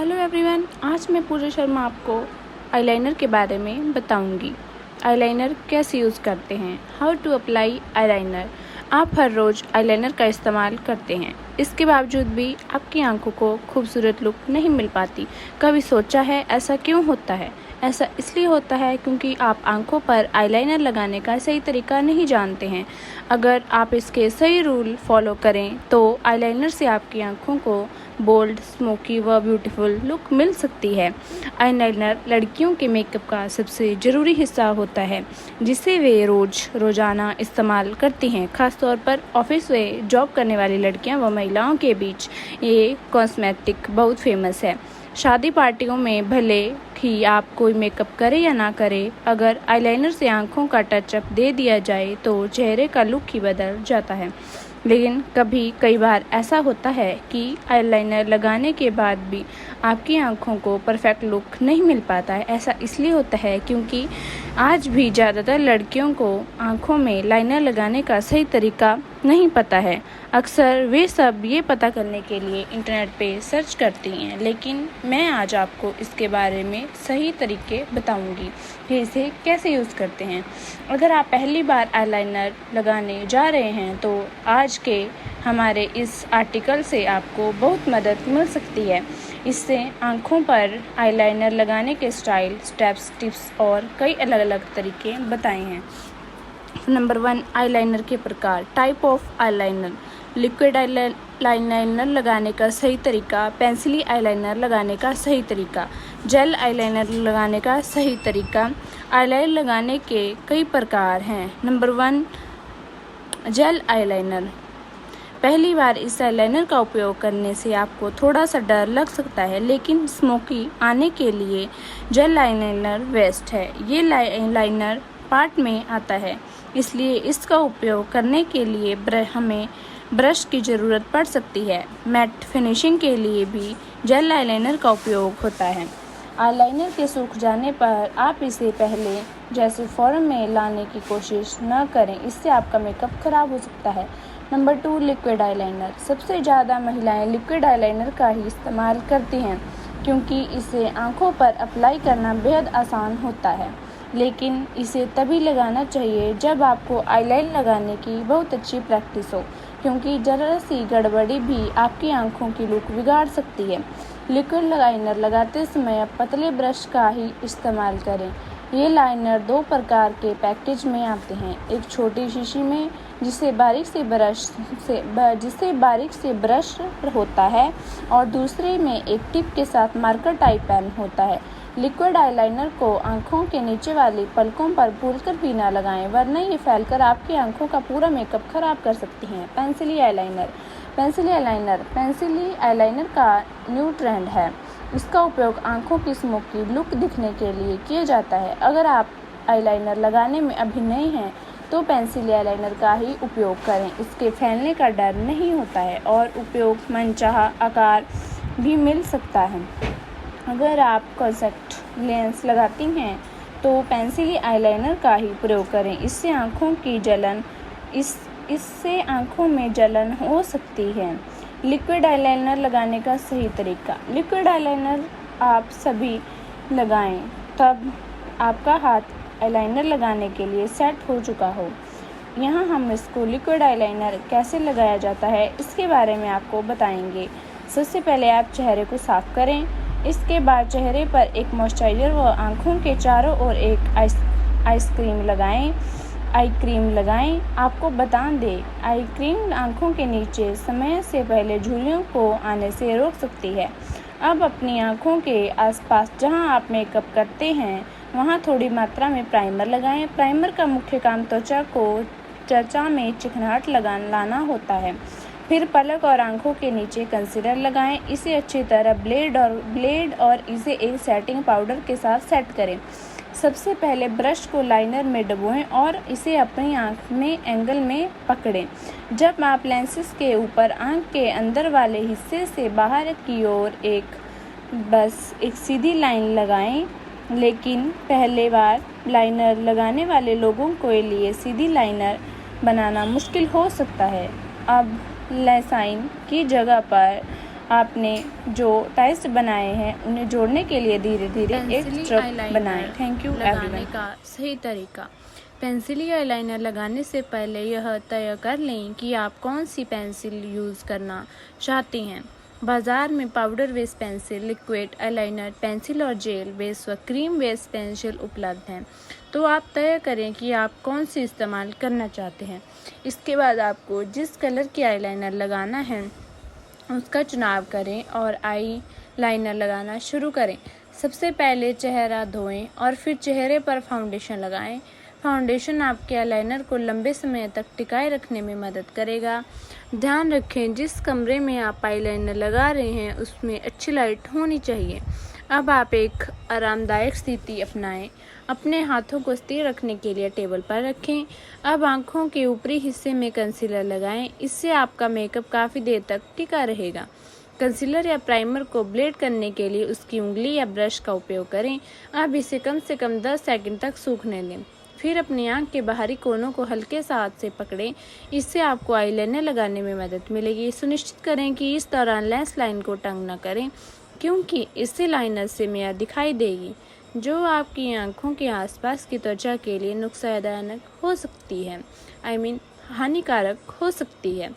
Hello everyone, आज मैं पूजा शर्मा आपको आईलाइनर के बारे में बताऊंगी। आईलाइनर कैसे यूज़ करते हैं, हाउ टू अप्लाई आईलाइनर। आप हर रोज़ आईलाइनर का इस्तेमाल करते हैं, इसके बावजूद भी आपकी आंखों को खूबसूरत लुक नहीं मिल पाती। कभी सोचा है ऐसा क्यों होता है? ऐसा इसलिए होता है क्योंकि आप आंखों पर आईलाइनर लगाने का सही तरीका नहीं जानते हैं। अगर आप इसके सही रूल फॉलो करें तो आईलाइनर से आपकी आंखों को बोल्ड, स्मोकी व ब्यूटीफुल लुक मिल सकती है। आईलाइनर लड़कियों के मेकअप का सबसे ज़रूरी हिस्सा होता है, जिसे वे रोज़ाना इस्तेमाल करती हैं। खासतौर पर ऑफिस व जॉब करने वाली लड़कियां व महिलाओं के बीच ये कॉस्मेटिक बहुत फेमस है। शादी पार्टियों में भले ही आप कोई मेकअप करे या ना करे, अगर आईलाइनर से आंखों का टचअप दे दिया जाए तो चेहरे का लुक ही बदल जाता है। लेकिन कई बार ऐसा होता है कि आईलाइनर लगाने के बाद भी आपकी आंखों को परफेक्ट लुक नहीं मिल पाता है। ऐसा इसलिए होता है क्योंकि आज भी ज़्यादातर लड़कियों को आंखों में लाइनर लगाने का सही तरीका नहीं पता है। अक्सर वे सब ये पता करने के लिए इंटरनेट पे सर्च करती हैं, लेकिन मैं आज आपको इसके बारे में सही तरीके बताऊंगी कि इसे कैसे यूज़ करते हैं। अगर आप पहली बार आईलाइनर लगाने जा रहे हैं तो आज के हमारे इस आर्टिकल से आपको बहुत मदद मिल सकती है। इससे आंखों पर आईलाइनर लगाने के स्टाइल, स्टेप्स, टिप्स और कई अलग अलग तरीके बताए हैं। नंबर 1, आईलाइनर के प्रकार। Type of eyeliner. Liquid eyeliner लगाने का सही तरीका, पेंसिली आईलाइनर लगाने का सही तरीका, जेल आईलाइनर लगाने का सही तरीका। आईलाइनर लगाने के कई प्रकार हैं। Number 1, jail eyeliner. पहली बार इस आईलाइनर का उपयोग करने से आपको थोड़ा सा डर लग सकता है, लेकिन स्मोकी आने के लिए जेल आईलाइनर बेस्ट है। ये लाइनर पार्ट में आता है, इसलिए इसका उपयोग करने के लिए हमें ब्रश की ज़रूरत पड़ सकती है। मैट फिनिशिंग के लिए भी जेल आईलाइनर का उपयोग होता है। आईलाइनर के सूख जाने पर आप इसे पहले जैसे फॉर्म में लाने की कोशिश न करें, इससे आपका मेकअप खराब हो सकता है। Number 2, liquid eyeliner. सबसे ज़्यादा महिलाएं लिक्विड आईलाइनर का ही इस्तेमाल करती हैं क्योंकि इसे आंखों पर अप्लाई करना बेहद आसान होता है, लेकिन इसे तभी लगाना चाहिए जब आपको आईलाइनर लगाने की बहुत अच्छी प्रैक्टिस हो, क्योंकि ज़रा सी गड़बड़ी भी आपकी आंखों की लुक बिगाड़ सकती है। लिक्विड आईलाइनर लगाते समय आप पतले ब्रश का ही इस्तेमाल करें। ये लाइनर 2 प्रकार के पैकेज में आते हैं, एक छोटी शीशी में जिसे बारीक से ब्रश होता है और दूसरे में एक टिप के साथ मार्कर टाइप पेन होता है। लिक्विड आईलाइनर को आंखों के नीचे वाली पलकों पर भूलकर भी ना लगाएं, वरना ये फैलकर आपकी आंखों का पूरा मेकअप खराब कर सकती हैं। पेंसिली आईलाइनर। पेंसिली आईलाइनर का न्यू ट्रेंड है। इसका उपयोग आंखों की स्मोकी लुक दिखने के लिए किया जाता है। अगर आप आईलाइनर लगाने में अभी नए हैं तो पेंसिली आईलाइनर का ही उपयोग करें। इसके फैलने का डर नहीं होता है और उपयोग मनचाहा आकार भी मिल सकता है। अगर आप कॉन्टैक्ट लेंस लगाती हैं तो पेंसिली आईलाइनर का ही प्रयोग करें। इससे आंखों में जलन हो सकती है। लिक्विड आईलाइनर लगाने का सही तरीका। लिक्विड आईलाइनर आप सभी लगाएं तब आपका हाथ आईलाइनर लगाने के लिए सेट हो चुका हो। यहाँ हम इसको लिक्विड आईलाइनर कैसे लगाया जाता है इसके बारे में आपको बताएंगे। सबसे पहले आप चेहरे को साफ करें, इसके बाद चेहरे पर एक मॉइस्चराइज़र व आँखों के चारों ओर एक आई क्रीम लगाएं। आपको बता दें, आई क्रीम आँखों के नीचे समय से पहले झुर्रियों को आने से रोक सकती है। अब अपनी आँखों के आसपास जहां आप मेकअप करते हैं वहां थोड़ी मात्रा में प्राइमर लगाएं। प्राइमर का मुख्य काम त्वचा में चिकनाहट लाना होता है। फिर पलक और आंखों के नीचे कंसीलर लगाएं। इसे अच्छी तरह ब्लेड और इसे एक सेटिंग पाउडर के साथ सेट करें। सबसे पहले ब्रश को लाइनर में डुबोएं और इसे अपनी आंख में एंगल में पकड़ें। जब आप लेंसेज के ऊपर आंख के अंदर वाले हिस्से से बाहर की ओर बस एक सीधी लाइन लगाएं, लेकिन पहले बार लाइनर लगाने वाले लोगों के लिए सीधी लाइनर बनाना मुश्किल हो सकता है। अब लेसाइन की जगह पर आपने जो टाइल्स बनाए हैं उन्हें जोड़ने के लिए धीरे धीरे एक स्ट्रोक बनाएं। Thank you everyone. का सही तरीका। पेंसिली आईलाइनर लगाने से पहले यह तय कर लें कि आप कौन सी पेंसिल यूज़ करना चाहते हैं। बाज़ार में powder base pencil, liquid eyeliner pencil और जेल बेस व क्रीम बेस पेंसिल उपलब्ध हैं, तो आप तय करें कि आप कौन सी इस्तेमाल करना चाहते हैं। इसके बाद आपको जिस कलर की आईलाइनर लगाना है उसका चुनाव करें और आई लाइनर लगाना शुरू करें। सबसे पहले चेहरा धोएं और फिर चेहरे पर फाउंडेशन लगाएं। फाउंडेशन आपके आईलाइनर को लंबे समय तक टिकाए रखने में मदद करेगा। ध्यान रखें, जिस कमरे में आप आईलाइनर लगा रहे हैं उसमें अच्छी लाइट होनी चाहिए। अब आप एक आरामदायक स्थिति अपनाएं। अपने हाथों को स्थिर रखने के लिए टेबल पर रखें। अब आंखों के ऊपरी हिस्से में कंसीलर लगाएं। इससे आपका मेकअप काफ़ी देर तक टिका रहेगा। कंसीलर या प्राइमर को ब्लेड करने के लिए उसकी उंगली या ब्रश का उपयोग करें। अब इसे कम से कम 10 सेकंड तक सूखने दें। फिर अपनी आंख के बाहरी कोनों को हल्के से हाथ से पकड़ें। इससे आपको आईलाइनर लगाने में मदद मिलेगी। सुनिश्चित करें कि इस दौरान लेंस लाइन को तंग न करें, क्योंकि इससे लाइनर से मेयर दिखाई देगी, जो आपकी आंखों के आसपास की त्वचा के लिए नुकसानदायक हो सकती है, हानिकारक हो सकती है।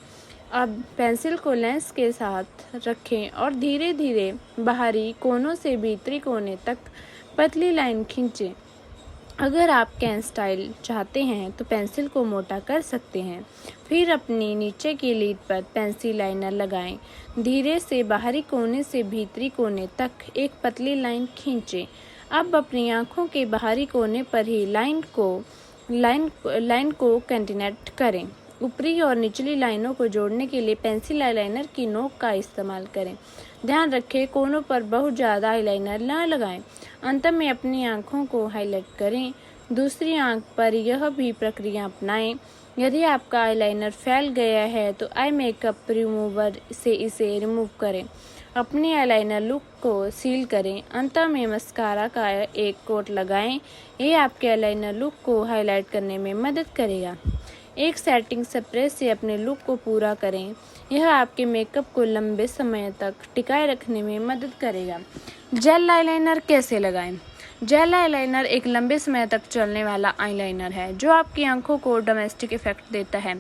अब पेंसिल को लेंस के साथ रखें और धीरे धीरे बाहरी कोनों से भीतरी कोने तक पतली लाइन खींचें। अगर आप कैन स्टाइल चाहते हैं तो पेंसिल को मोटा कर सकते हैं। फिर अपनी नीचे की लीड पर पेंसिल लाइनर लगाएं। धीरे से बाहरी कोने से भीतरी कोने तक एक पतली लाइन खींचें। अब अपनी आंखों के बाहरी कोने पर ही लाइन को कंटिन्यूट करें। ऊपरी और निचली लाइनों को जोड़ने के लिए पेंसिल आईलाइनर की नोक का इस्तेमाल करें। ध्यान रखें, कोनों पर बहुत ज़्यादा आईलाइनर न लगाएं। अंत में अपनी आंखों को हाईलाइट करें। दूसरी आंख पर यह भी प्रक्रिया अपनाएं। यदि आपका आईलाइनर फैल गया है तो आई मेकअप रिमूवर से इसे रिमूव करें। अपने आईलाइनर लुक को सील करें। अंत में मस्कारा का एक कोट लगाएं। ये आपके आईलाइनर लुक को हाईलाइट करने में मदद करेगा। एक सेटिंग स्प्रे से अपने लुक को पूरा करें। यह आपके मेकअप को लंबे समय तक टिकाए रखने में मदद करेगा। जेल आईलाइनर कैसे लगाएं? जेल आईलाइनर एक लंबे समय तक चलने वाला आईलाइनर है जो आपकी आंखों को डोमेस्टिक इफेक्ट देता है।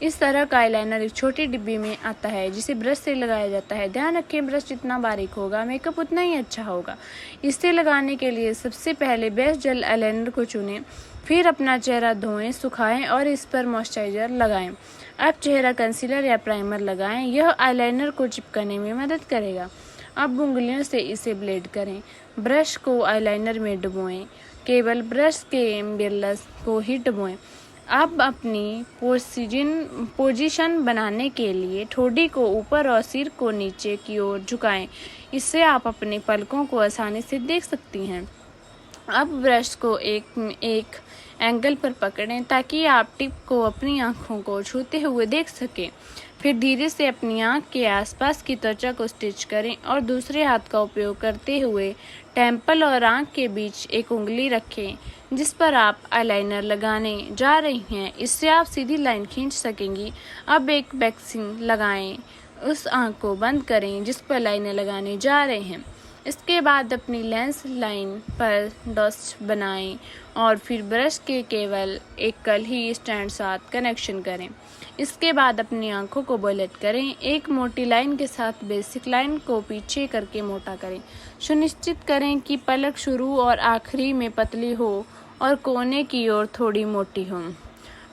इस तरह का आईलाइनर एक छोटी डिब्बी में आता है जिसे ब्रश से लगाया जाता है। ध्यान रखें, ब्रश जितना बारीक होगा मेकअप उतना ही अच्छा होगा। इसे लगाने के लिए सबसे पहले बेस्ट जेल आईलाइनर को चुनें। फिर अपना चेहरा धोएं, सुखाएं और इस पर मॉइस्चराइजर लगाएं। अब चेहरा कंसीलर या प्राइमर लगाएं। यह आईलाइनर को चिपकाने में मदद करेगा। अब उंगलियों से इसे ब्लेड करें। ब्रश को आईलाइनर में डुबोएं। केवल ब्रश के एम्बेलस को ही डुबोएं। अब अपनी पोजीशन बनाने के लिए ठोड़ी को ऊपर और सिर को नीचे की ओर झुकाएं। इससे आप अपने पलकों को आसानी से देख सकती हैं। अब ब्रश को एक एंगल पर पकड़ें ताकि आप टिप को अपनी आंखों को छूते हुए देख सकें। फिर धीरे से अपनी आंख के आसपास की त्वचा को स्टिच करें और दूसरे हाथ का उपयोग करते हुए टेम्पल और आंख के बीच एक उंगली रखें जिस पर आप आईलाइनर लगाने जा रही हैं। इससे आप सीधी लाइन खींच सकेंगी। अब एक वैक्सिंग लगाएं। उस आंख को बंद करें जिस पर लाइनर लगाने जा रहे हैं। इसके बाद अपनी लेंस लाइन पर डॉट्स बनाएं और फिर ब्रश के केवल एकल ही स्टैंड साथ कनेक्शन करें। इसके बाद अपनी आंखों को बुलेट करें। एक मोटी लाइन के साथ बेसिक लाइन को पीछे करके मोटा करें। सुनिश्चित करें कि पलक शुरू और आखिरी में पतली हो और कोने की ओर थोड़ी मोटी हो।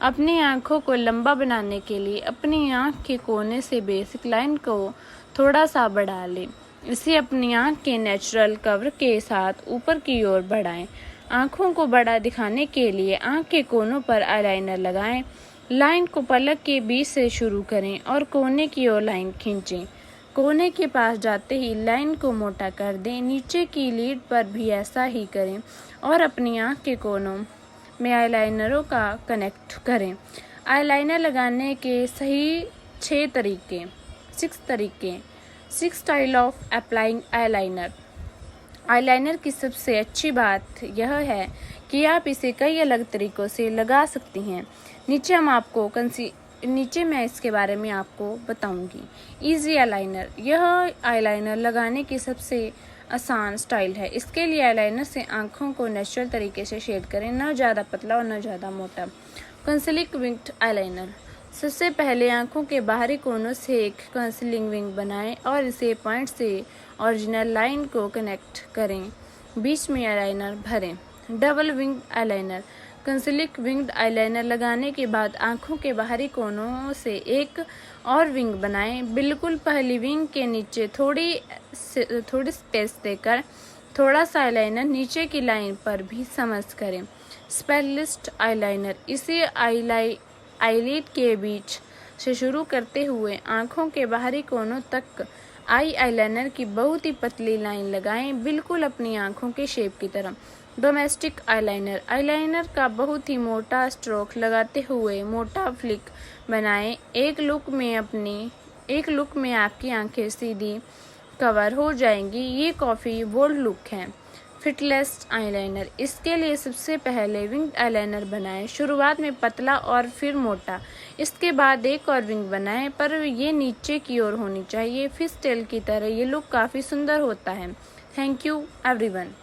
अपनी आंखों को लंबा बनाने के लिए अपनी आंख के कोने से बेसिक लाइन को थोड़ा सा बढ़ा लें। इसे अपनी आंख के नेचुरल कवर के साथ ऊपर की ओर बढ़ाएं। आंखों को बड़ा दिखाने के लिए आंख के कोनों पर आईलाइनर लगाएं। लाइन को पलक के बीच से शुरू करें और कोने की ओर लाइन खींचें। कोने के पास जाते ही लाइन को मोटा कर दें। नीचे की लीड पर भी ऐसा ही करें और अपनी आंख के कोनों में आईलाइनरों का कनेक्ट करें। आईलाइनर लगाने के सही 6 style of applying eyeliner. Eyeliner की सबसे अच्छी बात यह है कि आप इसे कई अलग तरीकों से लगा सकती हैं। नीचे हम आपको नीचे मैं इसके बारे में आपको बताऊंगी। इजी आईलाइनर, यह आईलाइनर लगाने की सबसे आसान स्टाइल है। इसके लिए आईलाइनर से आँखों को नेचुरल तरीके से शेड करें, न ज़्यादा पतला और न ज़्यादा मोटा। कंसीलिंग विंग्ड आईलाइनर, सबसे पहले आँखों के बाहरी कोनों से एक कंसीलिंग विंग बनाएं और इसे पॉइंट से ओरिजिनल लाइन को कनेक्ट करें। बीच में आईलाइनर भरें। Double wing eyeliner, concealing winged eyeliner लगाने के बाद आँखों के बाहरी कोनों से एक और विंग बनाएं। बिल्कुल पहली विंग के नीचे थोड़ी स्पेस देकर थोड़ा सा आईलाइनर नीचे की लाइन पर भी समझ करें। स्पेशलिस्ट आईलाइनर, इसे आईलिड के बीच से शुरू करते हुए आँखों के बाहरी कोनों तक आईलाइनर की बहुत ही पतली लाइन लगाएं, बिल्कुल अपनी आँखों के शेप की तरह। डोमेस्टिक आईलाइनर, आईलाइनर का बहुत ही मोटा स्ट्रोक लगाते हुए मोटा फ्लिक बनाएं। एक लुक में आपकी आंखें सीधी कवर हो जाएंगी। ये काफ़ी बोल्ड लुक है। फिटलेस आईलाइनर, इसके लिए सबसे पहले विंग आईलाइनर बनाएं। शुरुआत में पतला और फिर मोटा, इसके बाद एक और विंग बनाएं, पर ये नीचे की ओर होनी चाहिए। फिश टेल की तरह ये लुक काफ़ी सुंदर होता है। Thank you everyone.